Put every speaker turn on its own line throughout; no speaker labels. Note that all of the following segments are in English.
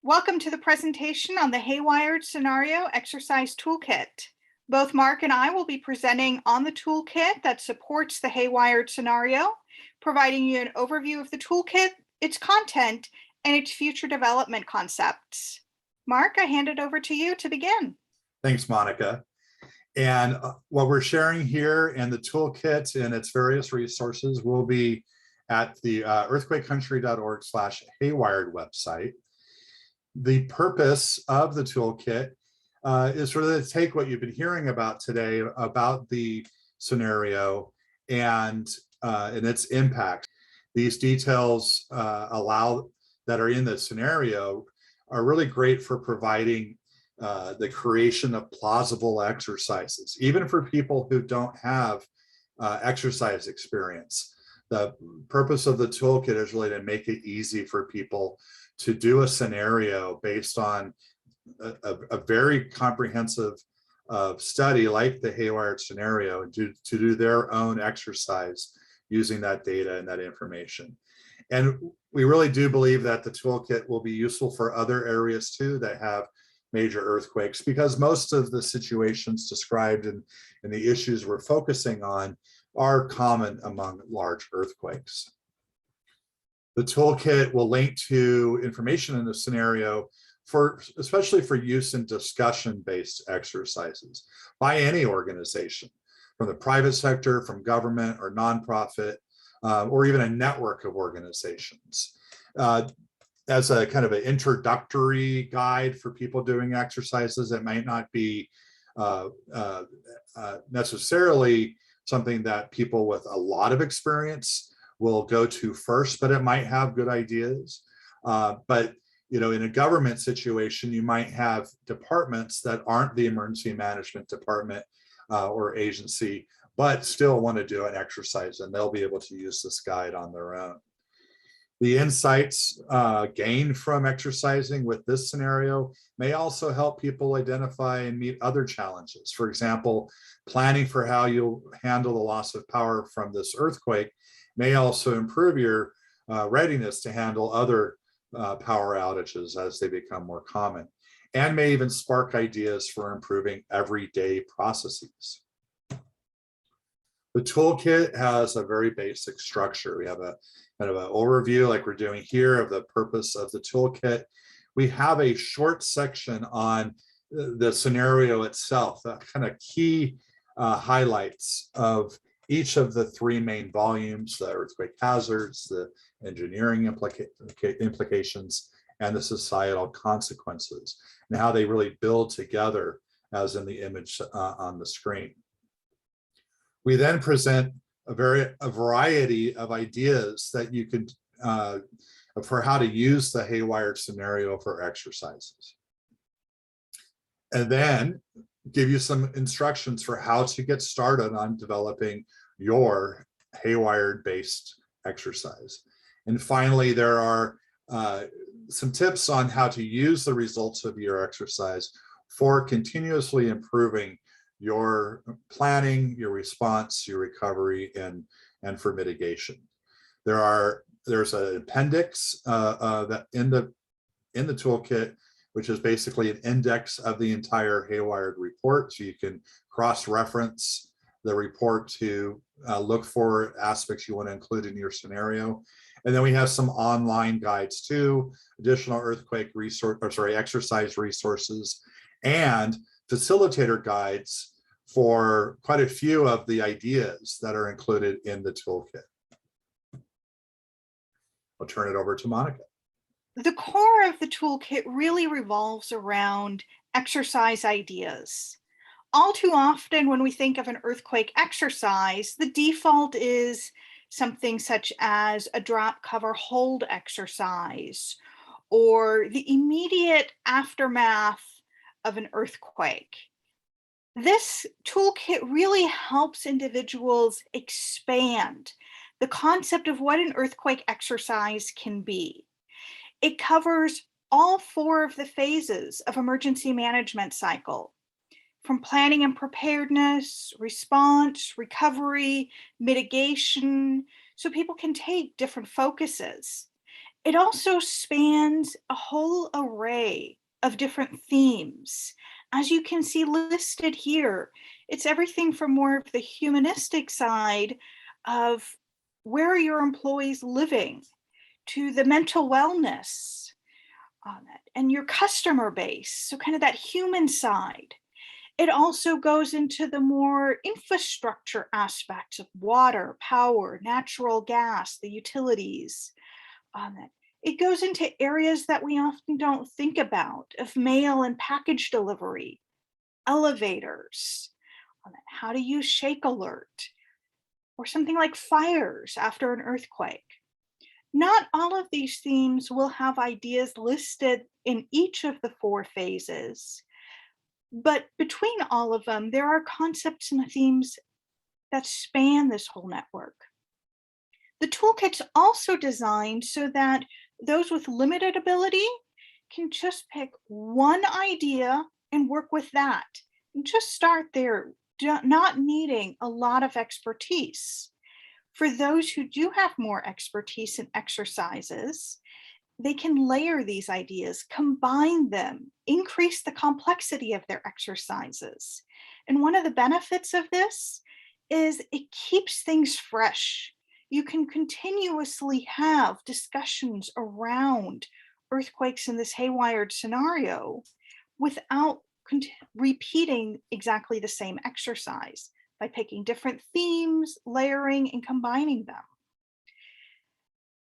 Welcome to the presentation on the HayWired Scenario Exercise Toolkit. Both Mark and I will be presenting on the toolkit that supports the HayWired scenario, providing you an overview of the toolkit, its content, and its future development concepts. Mark, I hand it over to you to begin.
Thanks, Monica. And what we're sharing here in the toolkit and its various resources will be at the earthquakecountry.org/HayWired website. The purpose of the toolkit is sort of to take what you've been hearing about today about the scenario and its impact. These details that are in the scenario are really great for providing the creation of plausible exercises, even for people who don't have exercise experience. The purpose of the toolkit is really to make it easy for people to do a scenario based on a very comprehensive study like the HayWired scenario, and to do their own exercise using that data and that information. And we really do believe that the toolkit will be useful for other areas too that have major earthquakes, because most of the situations described and the issues we're focusing on are common among large earthquakes. The toolkit will link to information in the scenario especially for use in discussion-based exercises by any organization, from the private sector, from government or nonprofit, or even a network of organizations. As a kind of an introductory guide for people doing exercises, it might not be necessarily something that people with a lot of experience will go to first, but it might have good ideas. But in a government situation, you might have departments that aren't the emergency management department or agency, but still want to do an exercise, and they'll be able to use this guide on their own. The insights gained from exercising with this scenario may also help people identify and meet other challenges. For example, planning for how you'll handle the loss of power from this earthquake may also improve your readiness to handle other power outages as they become more common, and may even spark ideas for improving everyday processes. The toolkit has a very basic structure. We have a kind of an overview like we're doing here of the purpose of the toolkit. We have a short section on the scenario itself, the kind of key highlights of each of the three main volumes: the earthquake hazards, the engineering implications, and the societal consequences, and how they really build together as in the image on the screen. We then present a variety of ideas that you could for how to use the HayWired scenario for exercises, and then give you some instructions for how to get started on developing your HayWired based exercise. And finally, there are some tips on how to use the results of your exercise for continuously improving your planning, your response, your recovery, and for mitigation. There's an appendix that in the toolkit, which is basically an index of the entire HayWired report, so you can cross-reference the report to look for aspects you want to include in your scenario. And then we have some online guides too, additional earthquake exercise resources, and facilitator guides for quite a few of the ideas that are included in the toolkit. I'll turn it over to Monica.
The core of the toolkit really revolves around exercise ideas. All too often when we think of an earthquake exercise, the default is something such as a drop, cover, hold exercise, or the immediate aftermath of an earthquake. This toolkit really helps individuals expand the concept of what an earthquake exercise can be. It covers all four of the phases of emergency management cycle, from planning and preparedness, response, recovery, mitigation, so people can take different focuses. It also spans a whole array of different themes. As you can see listed here, it's everything from more of the humanistic side of where are your employees living to the mental wellness on it and your customer base. So, kind of that human side. It also goes into the more infrastructure aspects of water, power, natural gas, the utilities on it. It goes into areas that we often don't think about of mail and package delivery, elevators, on it, how to use shake alert, or something like fires after an earthquake. Not all of these themes will have ideas listed in each of the four phases, but between all of them, there are concepts and themes that span this whole network. The toolkit's also designed so that those with limited ability can just pick one idea and work with that. And just start there, not needing a lot of expertise. For those who do have more expertise in exercises, they can layer these ideas, combine them, increase the complexity of their exercises. And one of the benefits of this is it keeps things fresh. You can continuously have discussions around earthquakes in this HayWired scenario without repeating exactly the same exercise by picking different themes, layering, and combining them.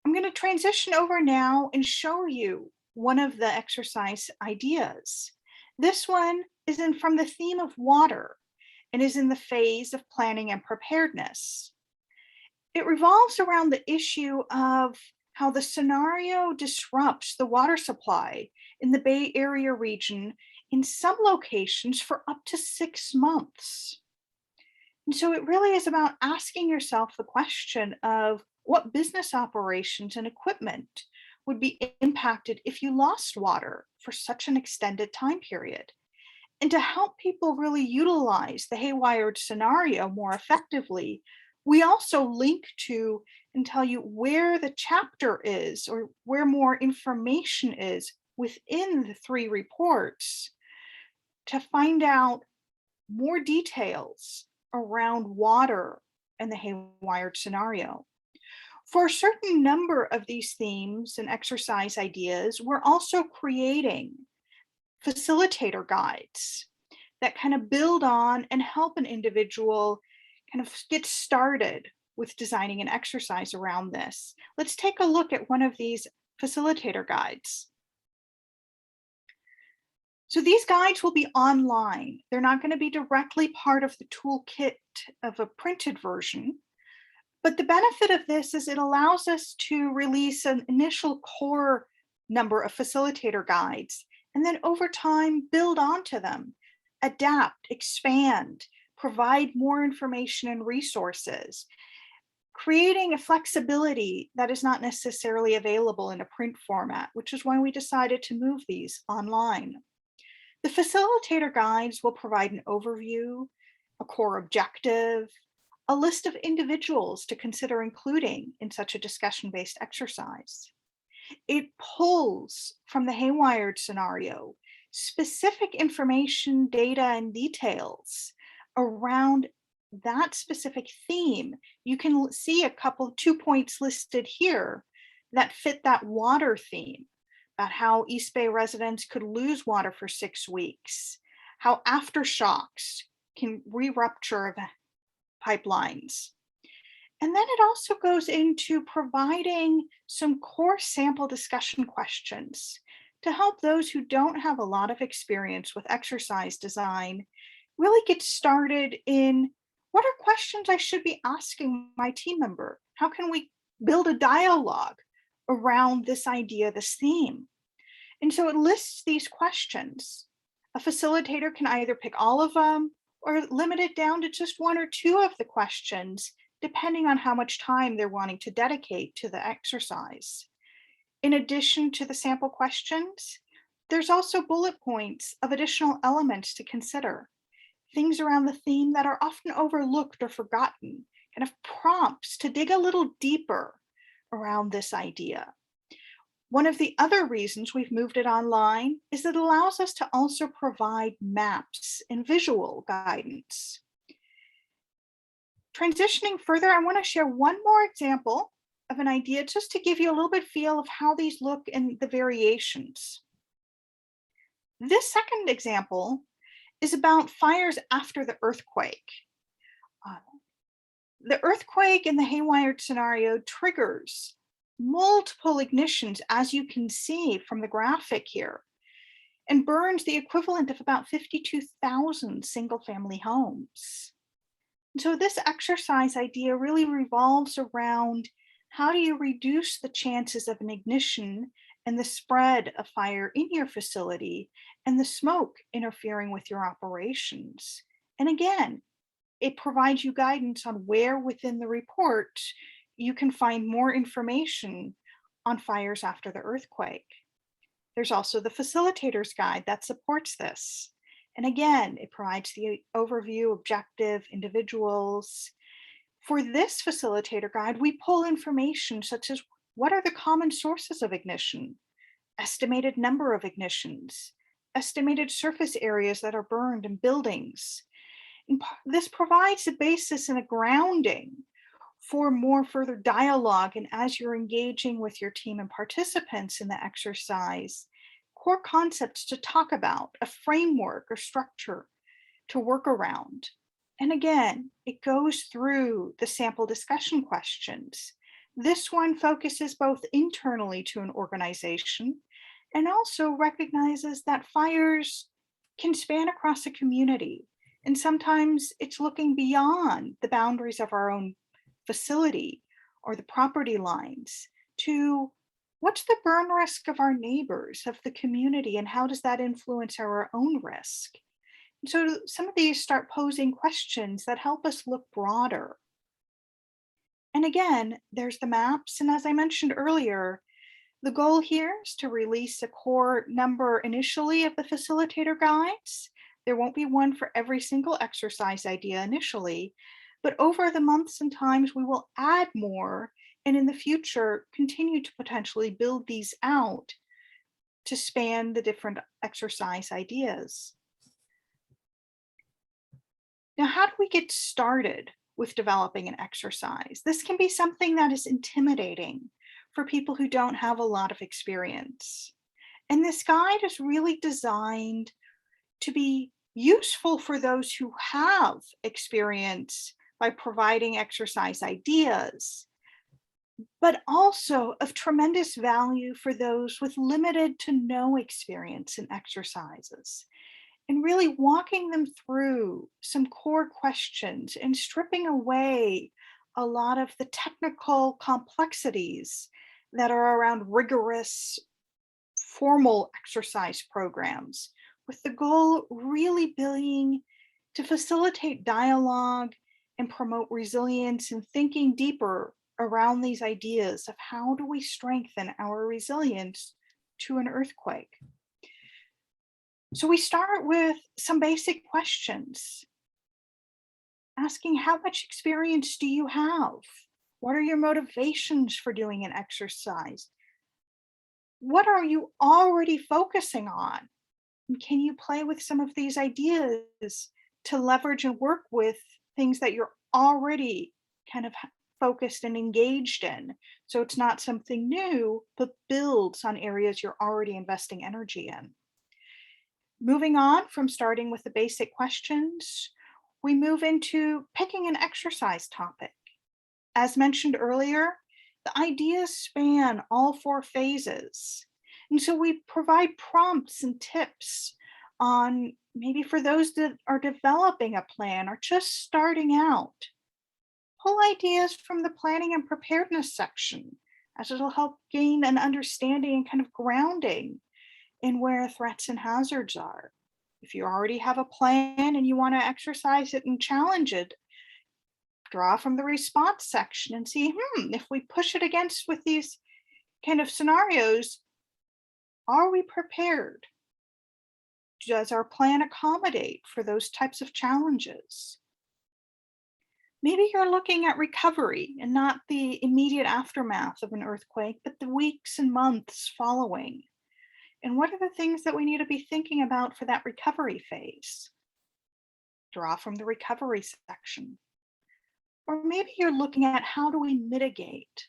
I'm going to transition over now and show you one of the exercise ideas. This one is from the theme of water and is in the phase of planning and preparedness. It revolves around the issue of how the scenario disrupts the water supply in the Bay Area region in some locations for up to 6 months. And so it really is about asking yourself the question of what business operations and equipment would be impacted if you lost water for such an extended time period. And to help people really utilize the HayWired scenario more effectively, we also link to and tell you where the chapter is or where more information is within the 3 reports to find out more details around water and the HayWired scenario. For a certain number of these themes and exercise ideas, we're also creating facilitator guides that kind of build on and help an individual kind of get started with designing an exercise around this. Let's take a look at one of these facilitator guides. So these guides will be online. They're not going to be directly part of the toolkit of a printed version. But the benefit of this is it allows us to release an initial core number of facilitator guides, and then over time, build onto them, adapt, expand, provide more information and resources, creating a flexibility that is not necessarily available in a print format, which is why we decided to move these online. The facilitator guides will provide an overview, a core objective, a list of individuals to consider including in such a discussion-based exercise. It pulls from the HayWired scenario specific information, data, and details around that specific theme. You can see a couple, 2 points listed here that fit that water theme, about how East Bay residents could lose water for 6 weeks, how aftershocks can re-rupture pipelines. And then it also goes into providing some core sample discussion questions to help those who don't have a lot of experience with exercise design really get started in what are questions I should be asking my team member? How can we build a dialogue around this idea, this theme? And so it lists these questions. A facilitator can either pick all of them or limit it down to just 1 or 2 of the questions, depending on how much time they're wanting to dedicate to the exercise. In addition to the sample questions, there's also bullet points of additional elements to consider, things around the theme that are often overlooked or forgotten, kind of prompts to dig a little deeper around this idea. One of the other reasons we've moved it online is that it allows us to also provide maps and visual guidance. Transitioning further, I want to share one more example of an idea just to give you a little bit feel of how these look and the variations. This second example is about fires after the earthquake. Uh, the earthquake in the HayWired scenario triggers multiple ignitions, as you can see from the graphic here, and burns the equivalent of about 52,000 single-family homes. And so this exercise idea really revolves around how do you reduce the chances of an ignition and the spread of fire in your facility and the smoke interfering with your operations. And again, it provides you guidance on where within the report you can find more information on fires after the earthquake. There's also the Facilitator's Guide that supports this. And again, it provides the overview, objective, individuals. For this Facilitator Guide, we pull information such as what are the common sources of ignition, estimated number of ignitions, estimated surface areas that are burned in buildings. And this provides a basis and a grounding for more further dialogue. And as you're engaging with your team and participants in the exercise, core concepts to talk about, a framework or structure to work around. And again, it goes through the sample discussion questions. This one focuses both internally to an organization and also recognizes that fires can span across a community. And sometimes it's looking beyond the boundaries of our own facility or the property lines to what's the burn risk of our neighbors, of the community, and how does that influence our own risk? And so some of these start posing questions that help us look broader. And again, there's the maps. And as I mentioned earlier, the goal here is to release a core number initially of the facilitator guides. There won't be one for every single exercise idea initially, but over the months and times we will add more, and in the future continue to potentially build these out to span the different exercise ideas. Now, how do we get started with developing an exercise? This can be something that is intimidating for people who don't have a lot of experience. And this guide is really designed to be useful for those who have experience by providing exercise ideas, but also of tremendous value for those with limited to no experience in exercises, and really walking them through some core questions and stripping away a lot of the technical complexities that are around rigorous formal exercise programs, with the goal really being to facilitate dialogue and promote resilience and thinking deeper around these ideas of how do we strengthen our resilience to an earthquake. So we start with some basic questions, asking how much experience do you have? What are your motivations for doing an exercise? What are you already focusing on? And can you play with some of these ideas to leverage and work with things that you're already kind of focused and engaged in? So it's not something new, but builds on areas you're already investing energy in. Moving on from starting with the basic questions, we move into picking an exercise topic. As mentioned earlier, the ideas span all 4 phases. And so we provide prompts and tips on maybe for those that are developing a plan or just starting out. Pull ideas from the planning and preparedness section, as it'll help gain an understanding and kind of grounding in where threats and hazards are. If you already have a plan and you want to exercise it and challenge it, draw from the response section and see, if we push it against with these kind of scenarios, are we prepared? Does our plan accommodate for those types of challenges? Maybe you're looking at recovery and not the immediate aftermath of an earthquake, but the weeks and months following. And what are the things that we need to be thinking about for that recovery phase? Draw from the recovery section. Or maybe you're looking at how do we mitigate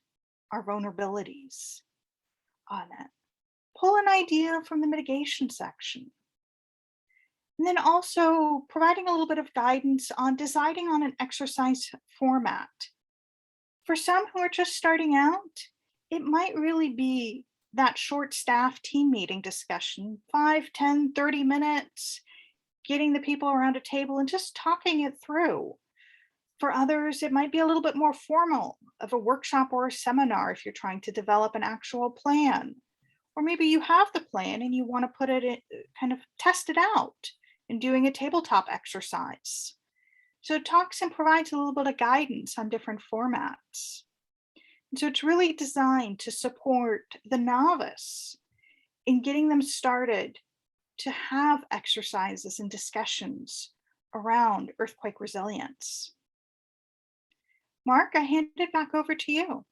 our vulnerabilities on it. Pull an idea from the mitigation section. And then also providing a little bit of guidance on deciding on an exercise format. For some who are just starting out, it might really be that short staff team meeting discussion, 5, 10, 30 minutes, getting the people around a table and just talking it through. For others, it might be a little bit more formal of a workshop or a seminar if you're trying to develop an actual plan. Or maybe you have the plan and you want to put it in, kind of test it out in doing a tabletop exercise. So it talks and provides a little bit of guidance on different formats. And so it's really designed to support the novice in getting them started to have exercises and discussions around earthquake resilience. Mark, I hand it back over to you.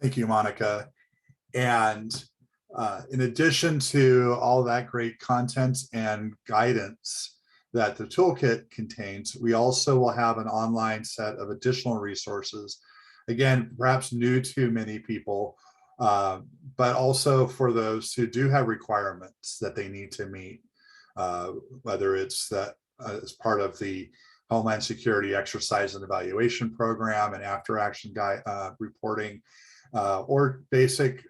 Thank you, Monica. And in addition to all that great content and guidance that the toolkit contains, we also will have an online set of additional resources. Again, perhaps new to many people, but also for those who do have requirements that they need to meet, whether it's that as part of the Homeland Security Exercise and Evaluation Program and after action guide reporting, or basic,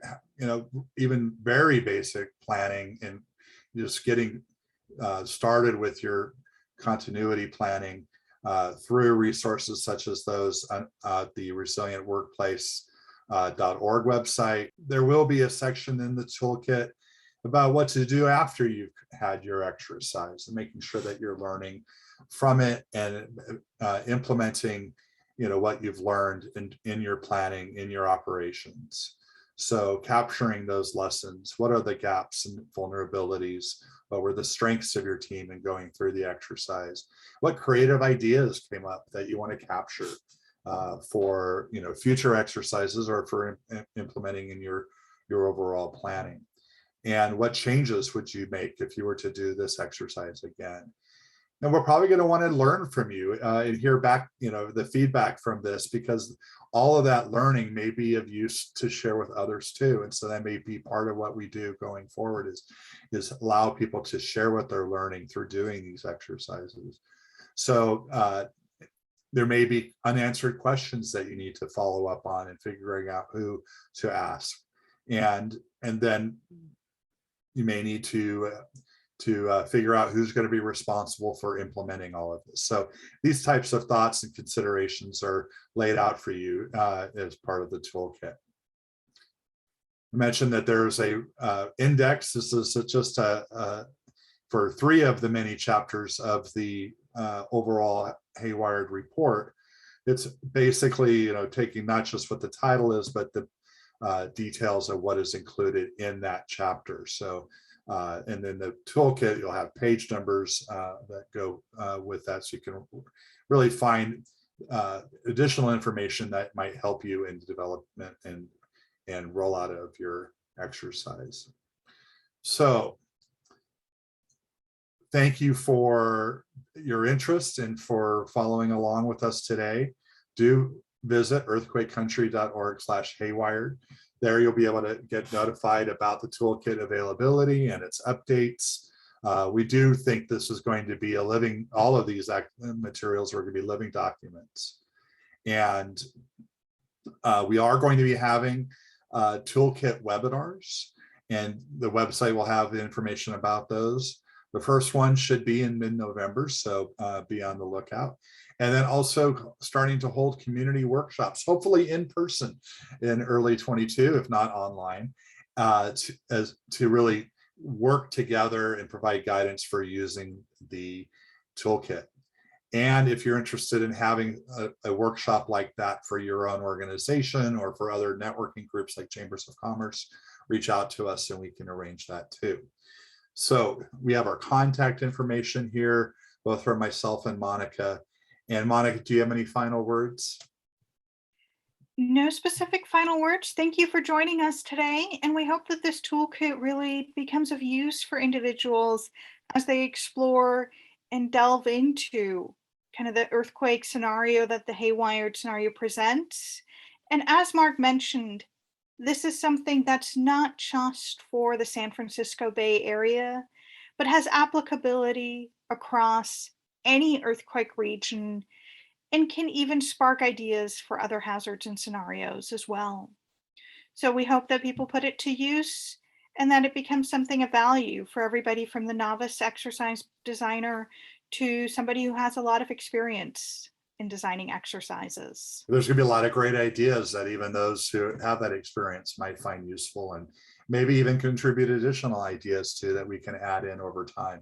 even very basic planning and just getting started with your continuity planning through resources such as those on the resilientworkplace.org website. There will be a section in the toolkit about what to do after you've had your exercise and making sure that you're learning from it and implementing what you've learned in your planning, in your operations. So capturing those lessons, what are the gaps and vulnerabilities? What were the strengths of your team in going through the exercise? What creative ideas came up that you want to capture for future exercises or for implementing in your overall planning? And what changes would you make if you were to do this exercise again? And we're probably going to want to learn from you and hear back, the feedback from this, because all of that learning may be of use to share with others too. And so that may be part of what we do going forward is allow people to share what they're learning through doing these exercises. So there may be unanswered questions that you need to follow up on and figuring out who to ask. And then you may need to figure out who's going to be responsible for implementing all of this. So these types of thoughts and considerations are laid out for you as part of the toolkit. I mentioned that there's a index. This is just for 3 of the many chapters of the overall HayWired report. It's basically taking not just what the title is, but the details of what is included in that chapter. So and then the toolkit, you'll have page numbers that go with that, so you can really find additional information that might help you in the development and rollout of your exercise. So thank you for your interest and for following along with us today. Do visit earthquakecountry.org/HayWired. There you'll be able to get notified about the toolkit availability and its updates. We do think this is going to be a living, all of these materials are going to be living documents. And we are going to be having toolkit webinars, and the website will have the information about those. The first one should be in mid-November, so be on the lookout. And then also starting to hold community workshops, hopefully in person in early 22, if not online, to really work together and provide guidance for using the toolkit. And if you're interested in having a workshop like that for your own organization or for other networking groups like Chambers of Commerce, reach out to us and we can arrange that too. So we have our contact information here, both from myself and Monica. And Monica, do you have any final words?
No specific final words. Thank you for joining us today. And we hope that this toolkit really becomes of use for individuals as they explore and delve into kind of the earthquake scenario that the HayWired scenario presents. And as Mark mentioned, this is something that's not just for the San Francisco Bay Area, but has applicability across any earthquake region and can even spark ideas for other hazards and scenarios as well. So we hope that people put it to use and that it becomes something of value for everybody from the novice exercise designer to somebody who has a lot of experience in designing exercises.
There's going to be a lot of great ideas that even those who have that experience might find useful, and maybe even contribute additional ideas to that we can add in over time.